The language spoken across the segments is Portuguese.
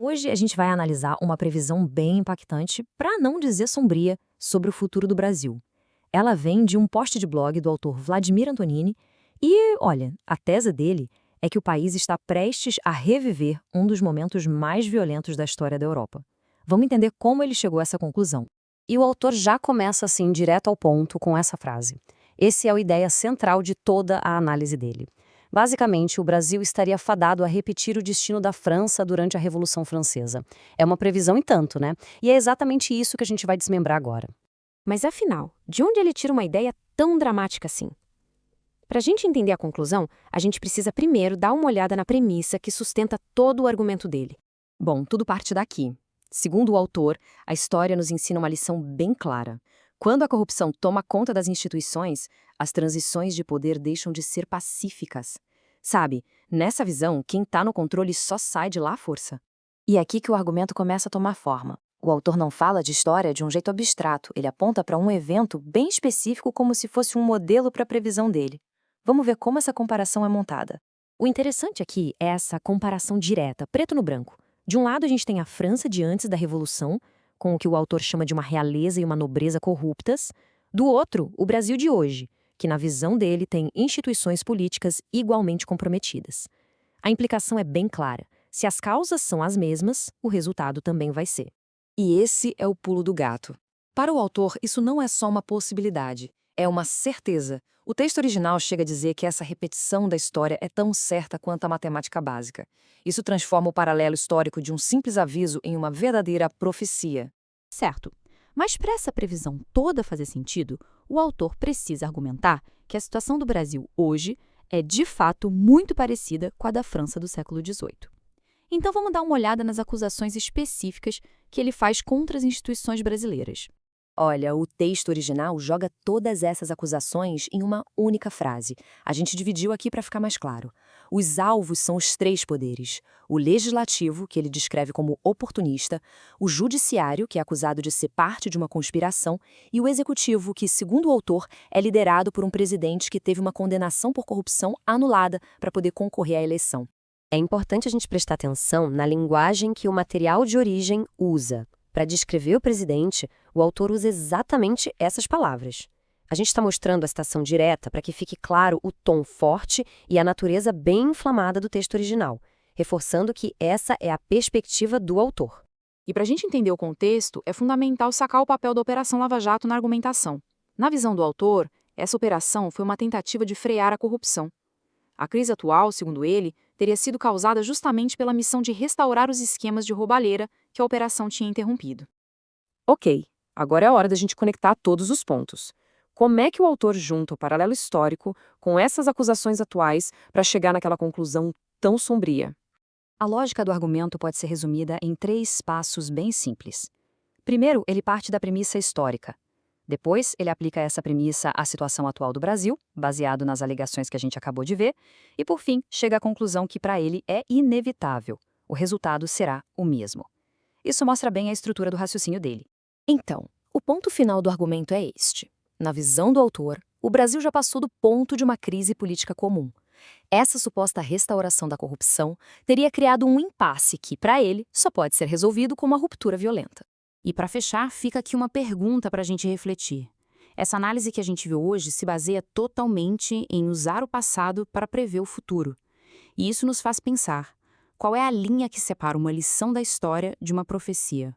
Hoje a gente vai analisar uma previsão bem impactante, para não dizer sombria, sobre o futuro do Brasil. Ela vem de um post de blog do autor Vladimir Antonini e, olha, a tese dele é que o país está prestes a reviver um dos momentos mais violentos da história da Europa. Vamos entender como ele chegou a essa conclusão. E o autor já começa assim, direto ao ponto, com essa frase. Esse é a ideia central de toda a análise dele. Basicamente, o Brasil estaria fadado a repetir o destino da França durante a Revolução Francesa. É uma previsão em tanto, né? E é exatamente isso que a gente vai desmembrar agora. Mas afinal, de onde ele tira uma ideia tão dramática assim? Para a gente entender a conclusão, a gente precisa primeiro dar uma olhada na premissa que sustenta todo o argumento dele. Bom, tudo parte daqui. Segundo o autor, a história nos ensina uma lição bem clara. Quando a corrupção toma conta das instituições, as transições de poder deixam de ser pacíficas. Sabe, nessa visão, quem está no controle só sai de lá à força. E é aqui que o argumento começa a tomar forma. O autor não fala de história de um jeito abstrato, ele aponta para um evento bem específico como se fosse um modelo para a previsão dele. Vamos ver como essa comparação é montada. O interessante aqui é essa comparação direta, preto no branco. De um lado, a gente tem a França de antes da Revolução, com o que o autor chama de uma realeza e uma nobreza corruptas. Do outro, o Brasil de hoje, que na visão dele tem instituições políticas igualmente comprometidas. A implicação é bem clara. Se as causas são as mesmas, o resultado também vai ser. E esse é o pulo do gato. Para o autor, isso não é só uma possibilidade, é uma certeza. O texto original chega a dizer que essa repetição da história é tão certa quanto a matemática básica. Isso transforma o paralelo histórico de um simples aviso em uma verdadeira profecia. Certo. Mas para essa previsão toda fazer sentido, o autor precisa argumentar que a situação do Brasil hoje é, de fato, muito parecida com a da França do século XVIII. Então vamos dar uma olhada nas acusações específicas que ele faz contra as instituições brasileiras. Olha, o texto original joga todas essas acusações em uma única frase. A gente dividiu aqui para ficar mais claro. Os alvos são os três poderes: o legislativo, que ele descreve como oportunista, o judiciário, que é acusado de ser parte de uma conspiração, e o executivo, que, segundo o autor, é liderado por um presidente que teve uma condenação por corrupção anulada para poder concorrer à eleição. É importante a gente prestar atenção na linguagem que o material de origem usa. Para descrever o presidente, o autor usa exatamente essas palavras. A gente está mostrando a citação direta para que fique claro o tom forte e a natureza bem inflamada do texto original, reforçando que essa é a perspectiva do autor. E para a gente entender o contexto, é fundamental sacar o papel da Operação Lava Jato na argumentação. Na visão do autor, essa operação foi uma tentativa de frear a corrupção. A crise atual, segundo ele, teria sido causada justamente pela missão de restaurar os esquemas de roubalheira que a operação tinha interrompido. Ok, agora é a hora da gente conectar todos os pontos. Como é que o autor junta o paralelo histórico com essas acusações atuais para chegar naquela conclusão tão sombria? A lógica do argumento pode ser resumida em 3 passos bem simples. Primeiro, ele parte da premissa histórica. Depois, ele aplica essa premissa à situação atual do Brasil, baseado nas alegações que a gente acabou de ver, e, por fim, chega à conclusão que, para ele, é inevitável. O resultado será o mesmo. Isso mostra bem a estrutura do raciocínio dele. Então, o ponto final do argumento é este. Na visão do autor, o Brasil já passou do ponto de uma crise política comum. Essa suposta restauração da corrupção teria criado um impasse que, para ele, só pode ser resolvido com uma ruptura violenta. E para fechar, fica aqui uma pergunta para a gente refletir. Essa análise que a gente viu hoje se baseia totalmente em usar o passado para prever o futuro. E isso nos faz pensar: qual é a linha que separa uma lição da história de uma profecia?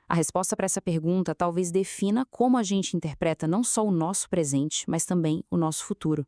A resposta para essa pergunta talvez defina como a gente interpreta não só o nosso presente, mas também o nosso futuro.